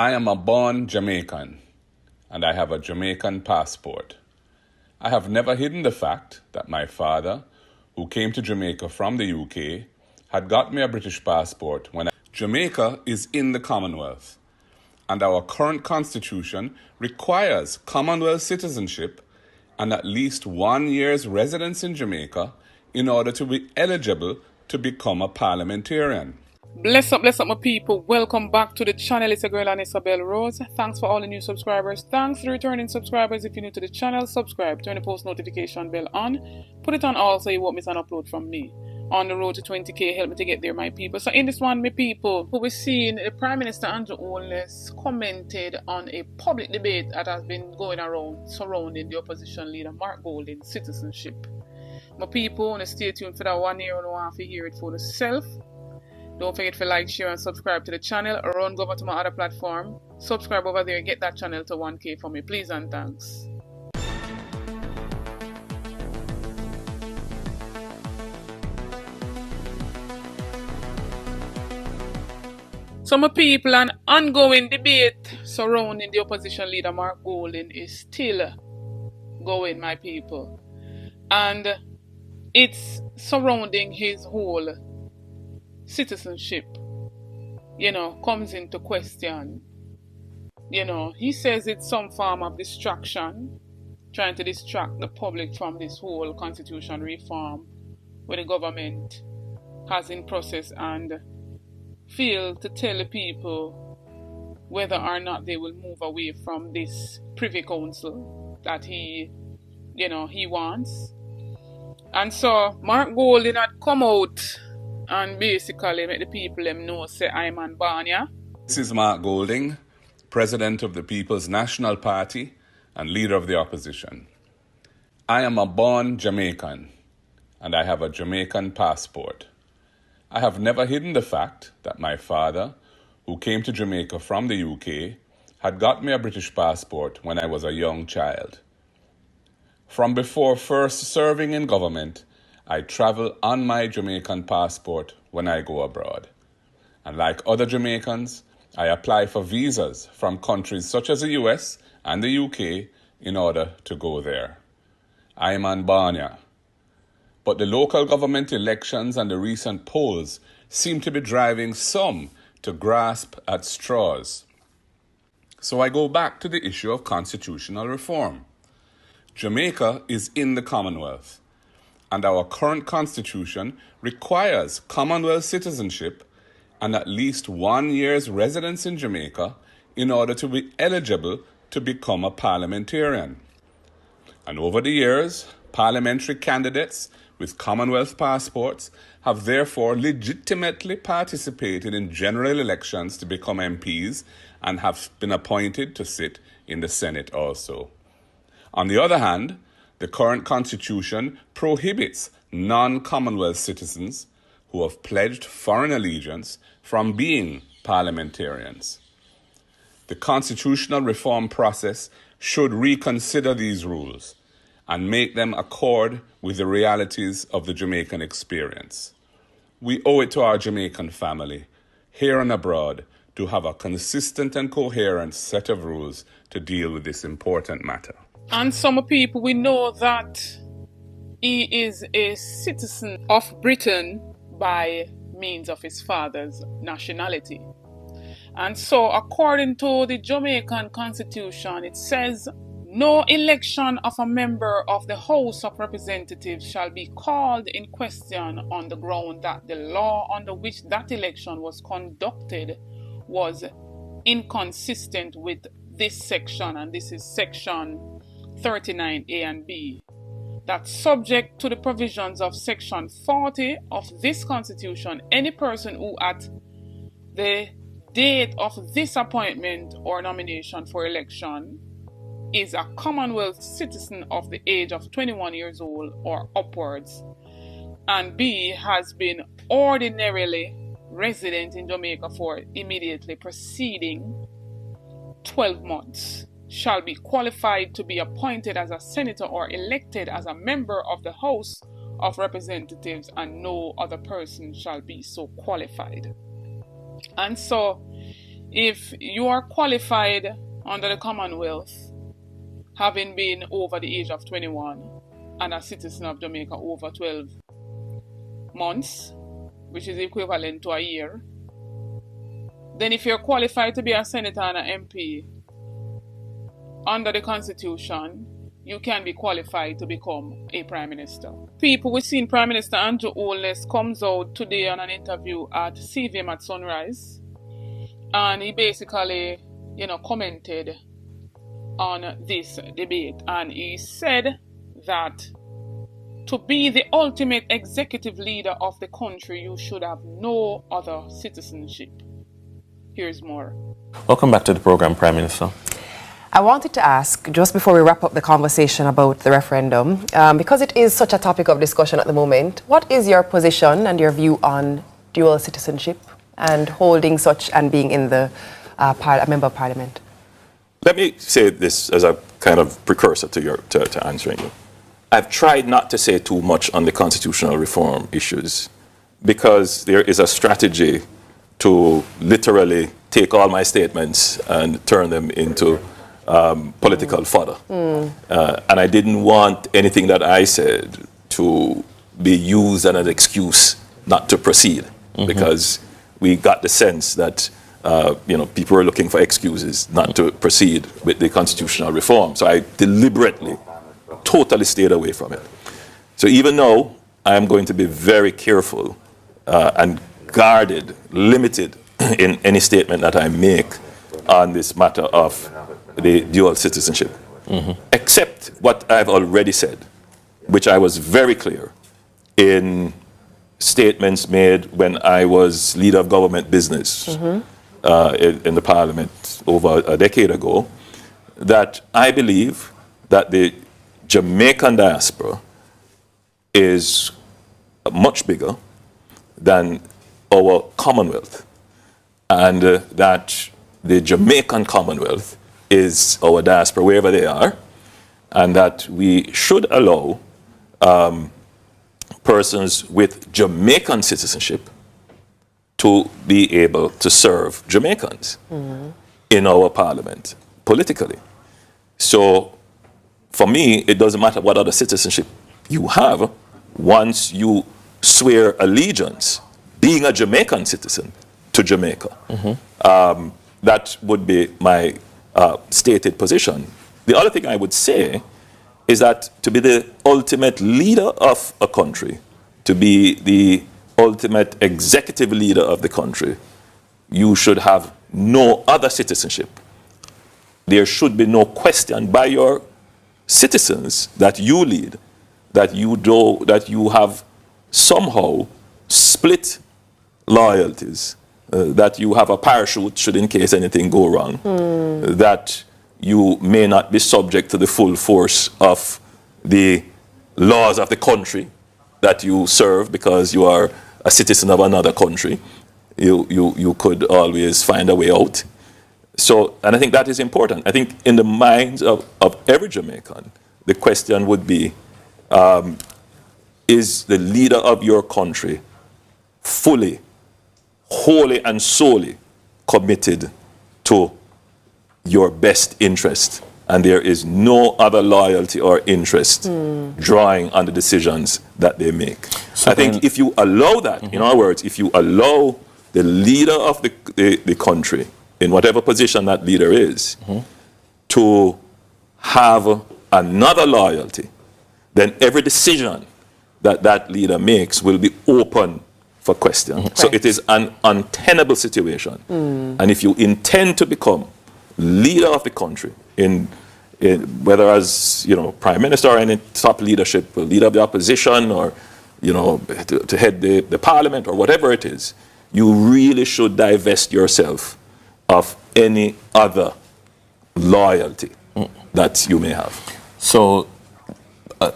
I am a born Jamaican, and I have a Jamaican passport. I have never hidden the fact that my father, who came to Jamaica from the UK, had got me a British passport when Jamaica is in the Commonwealth, and our current constitution requires Commonwealth citizenship and at least 1 year's residence in Jamaica in order to be eligible to become a parliamentarian. Bless up my people. Welcome back to the channel. It's a girl and Isabel Rose. Thanks for all the new subscribers. Thanks to returning subscribers. If you're new to the channel, subscribe. Turn the post notification bell on. Put it on all so you won't miss an upload from me. On the road to 20k, help me to get there, my people. So in this one, my people, we're seeing the Prime Minister Andrew Holness commented on a public debate that has been going around surrounding the opposition leader Mark Golding's citizenship. My people, want to stay tuned for that 1 year and a half to hear it for yourself. Don't forget to like, share, and subscribe to the channel. Or go over to my other platform. Subscribe over there and get that channel to 1k for me. Please and thanks. So my people, an ongoing debate surrounding the opposition leader Mark Golding is still going, my people. And it's surrounding his whole citizenship, comes into question. He says it's some form of distraction, trying to distract the public from this whole constitution reform where the government has in process, and fail to tell the people whether or not they will move away from this Privy Council that he wants. And so Mark Golding had come out and basically make the people them know, say, I'm on Banya. This is Mark Golding, President of the People's National Party and Leader of the Opposition. I am a born Jamaican, and I have a Jamaican passport. I have never hidden the fact that my father, who came to Jamaica from the UK, had got me a British passport when I was a young child. From before first serving in government, I travel on my Jamaican passport when I go abroad. And like other Jamaicans, I apply for visas from countries such as the US and the UK in order to go there. I am on Banya. But the local government elections and the recent polls seem to be driving some to grasp at straws. So I go back to the issue of constitutional reform. Jamaica is in the Commonwealth, and our current constitution requires Commonwealth citizenship and at least 1 year's residence in Jamaica in order to be eligible to become a parliamentarian. And over the years, parliamentary candidates with Commonwealth passports have therefore legitimately participated in general elections to become MPs and have been appointed to sit in the Senate also. On the other hand, the current constitution prohibits non-Commonwealth citizens who have pledged foreign allegiance from being parliamentarians. The constitutional reform process should reconsider these rules and make them accord with the realities of the Jamaican experience. We owe it to our Jamaican family, here and abroad, to have a consistent and coherent set of rules to deal with this important matter. And some people, we know that he is a citizen of Britain by means of his father's nationality. And so according to the Jamaican Constitution, it says, no election of a member of the House of Representatives shall be called in question on the ground that the law under which that election was conducted was inconsistent with this section, and this is section 39A and B, that subject to the provisions of section 40 of this constitution, any person who at the date of this appointment or nomination for election is a Commonwealth citizen of the age of 21 years old or upwards, and B, has been ordinarily resident in Jamaica for immediately preceding 12 months, shall be qualified to be appointed as a senator or elected as a member of the House of Representatives, and no other person shall be so qualified. And so if you are qualified under the Commonwealth, having been over the age of 21 and a citizen of Jamaica over 12 months, which is equivalent to a year, then if you're qualified to be a senator and an MP under the Constitution, you can be qualified to become a Prime Minister. People, we've seen Prime Minister Andrew Holness comes out today on an interview at CVM at Sunrise, and he basically, commented on this debate, and he said that to be the ultimate executive leader of the country, you should have no other citizenship. Here's more. Welcome back to the program, Prime Minister. I wanted to ask, just before we wrap up the conversation about the referendum, because it is such a topic of discussion at the moment, what is your position and your view on dual citizenship and holding such and being in the a member of parliament? Let me say this as a kind of precursor to answering you. I've tried not to say too much on the constitutional reform issues because there is a strategy to literally take all my statements and turn them into political fodder. And I didn't want anything that I said to be used as an excuse not to proceed, because we got the sense that people were looking for excuses not to proceed with the constitutional reform. So I deliberately, totally stayed away from it. So even though I am going to be very careful and guarded, limited in any statement that I make on this matter of the dual citizenship, except what I've already said, which I was very clear in statements made when I was leader of government business in the parliament over a decade ago, that I believe that the Jamaican diaspora is much bigger than our Commonwealth, and that the Jamaican Commonwealth is our diaspora wherever they are, and that we should allow persons with Jamaican citizenship to be able to serve Jamaicans in our parliament politically. So for me, it doesn't matter what other citizenship you have, once you swear allegiance, being a Jamaican citizen, to Jamaica. That would be my stated position. The other thing I would say is that to be the ultimate leader of a country, to be the ultimate executive leader of the country, you should have no other citizenship. There should be no question by your citizens that you lead, that you have somehow split loyalties, that you have a parachute should in case anything go wrong, that you may not be subject to the full force of the laws of the country that you serve because you are a citizen of another country. You could always find a way out. So, and I think that is important. I think in the minds of every Jamaican, the question would be, is the leader of your country fully, wholly and solely committed to your best interest, and there is no other loyalty or interest drawing on the decisions that they make. So I think if you allow that, in other words, if you allow the leader of the country, in whatever position that leader is, to have another loyalty, then every decision that that leader makes will be open for question. So it is an untenable situation. And if you intend to become leader of the country, in whether as prime minister or any top leadership, leader of the opposition, or to head the parliament or whatever it is, you really should divest yourself of any other loyalty that you may have. So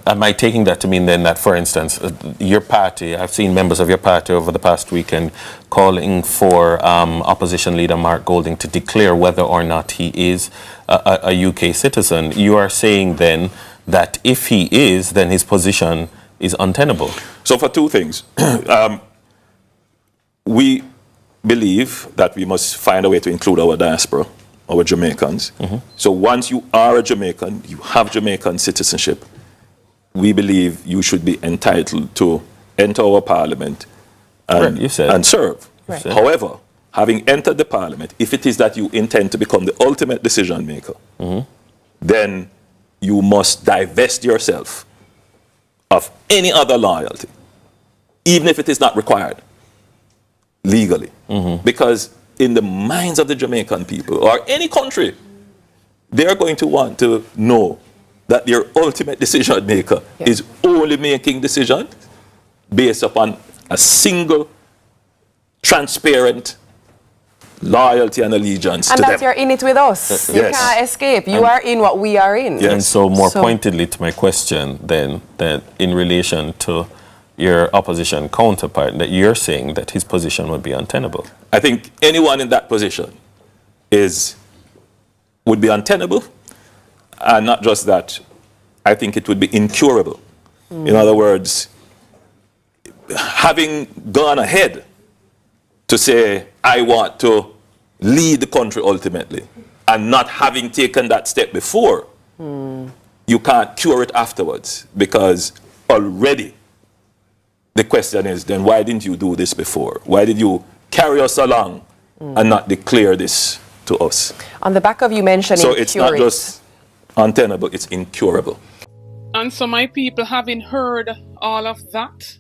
am I taking that to mean then that, for instance, your party, I've seen members of your party over the past weekend calling for opposition leader Mark Golding to declare whether or not he is a UK citizen. You are saying then that if he is, then his position is untenable. So for two things. We believe that we must find a way to include our diaspora, our Jamaicans. So once you are a Jamaican, you have Jamaican citizenship, we believe you should be entitled to enter our parliament and, and serve. Right. However, having entered the parliament, if it is that you intend to become the ultimate decision maker, then you must divest yourself of any other loyalty, even if it is not required legally. Because in the minds of the Jamaican people, or any country, they are going to want to know that their ultimate decision maker is only making decisions based upon a single, transparent loyalty and allegiance and to them. that you're in it with us. You can't escape. You are in what we are in. And so more pointedly to my question then, that in relation to your opposition counterpart, that you're saying that his position would be untenable. I think anyone in that position would be untenable, and not just that, I think it would be incurable. In other words, having gone ahead to say, I want to lead the country ultimately, and not having taken that step before, you can't cure it afterwards, because already the question is, then why didn't you do this before? Why did you carry us along and not declare this to us? On the back of you mentioning so it's not just untenable, it's incurable. And so my people, having heard all of that,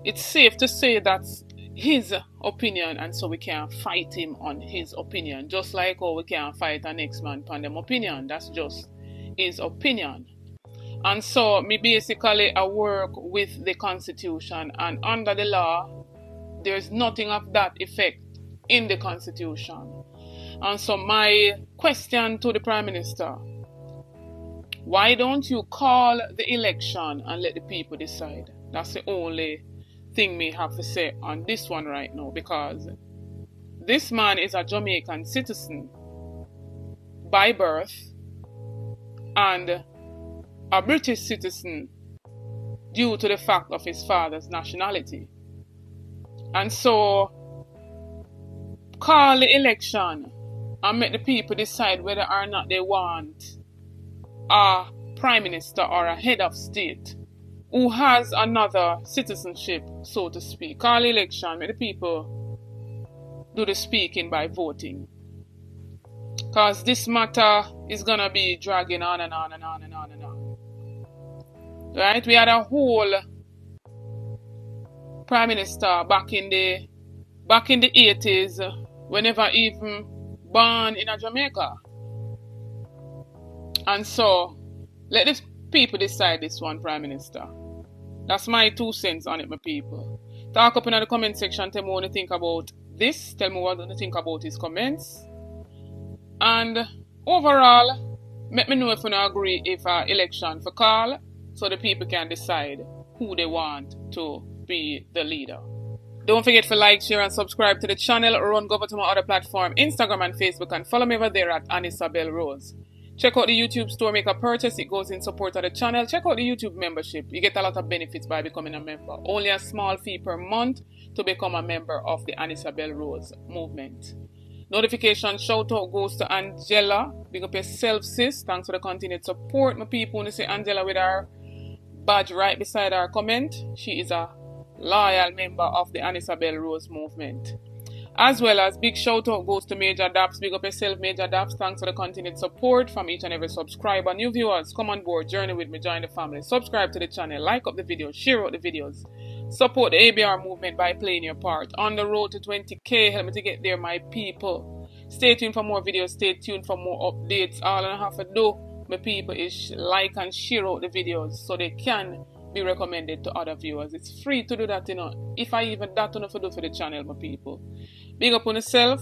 it's safe to say that's his opinion, and so we can't fight him on his opinion. Just like how we can't fight our next man on them opinion. That's just his opinion. And so me basically I work with the Constitution, and under the law, there's nothing of that effect in the Constitution. And so my question to the Prime Minister, why don't you call the election and let the people decide? That's the only thing me have to say on this one right now, because this man is a Jamaican citizen by birth and a British citizen due to the fact of his father's nationality. And so call the election and make the people decide whether or not they want a prime minister or a head of state who has another citizenship, so to speak. Call the election, make the people do the speaking by voting. Because this matter is going to be dragging on and on and on and on and on. Right? We had a whole prime minister back in the 80s, were never even born in a Jamaica. And so, let the people decide this one, Prime Minister. That's my 2 cents on it, my people. Talk up in the comment section, tell me what you think about this, tell me what you think about his comments. And overall, let me know if you don't agree if an election for call, so the people can decide who they want to be the leader. Don't forget to like, share, and subscribe to the channel, or run over to my other platform, Instagram and Facebook, and follow me over there at Anisabel Rose. Check out the YouTube store, make a purchase, it goes in support of the channel. Check out the YouTube membership, you get a lot of benefits by becoming a member. Only a small fee per month to become a member of the Anisabel Rose movement. Notification shout out goes to Angela. Big up yourself, sis. Thanks for the continued support. My people, when you see Angela with our badge right beside our comment, she is a loyal member of the Anisabel Rose movement. As well as big shout out goes to Major Daps. Big up yourself, Major Daps. Thanks for the continued support from each and every subscriber. New viewers, come on board, journey with me, join the family. Subscribe to the channel, like up the videos, share out the videos. Support the ABR movement by playing your part. On the road to 20k, help me to get there, my people. Stay tuned for more videos, stay tuned for more updates. All I have to do, my people, is like and share out the videos so they can be recommended to other viewers. It's free to do that, you know. If I even that enough to do for the channel, my people. Big up on yourself.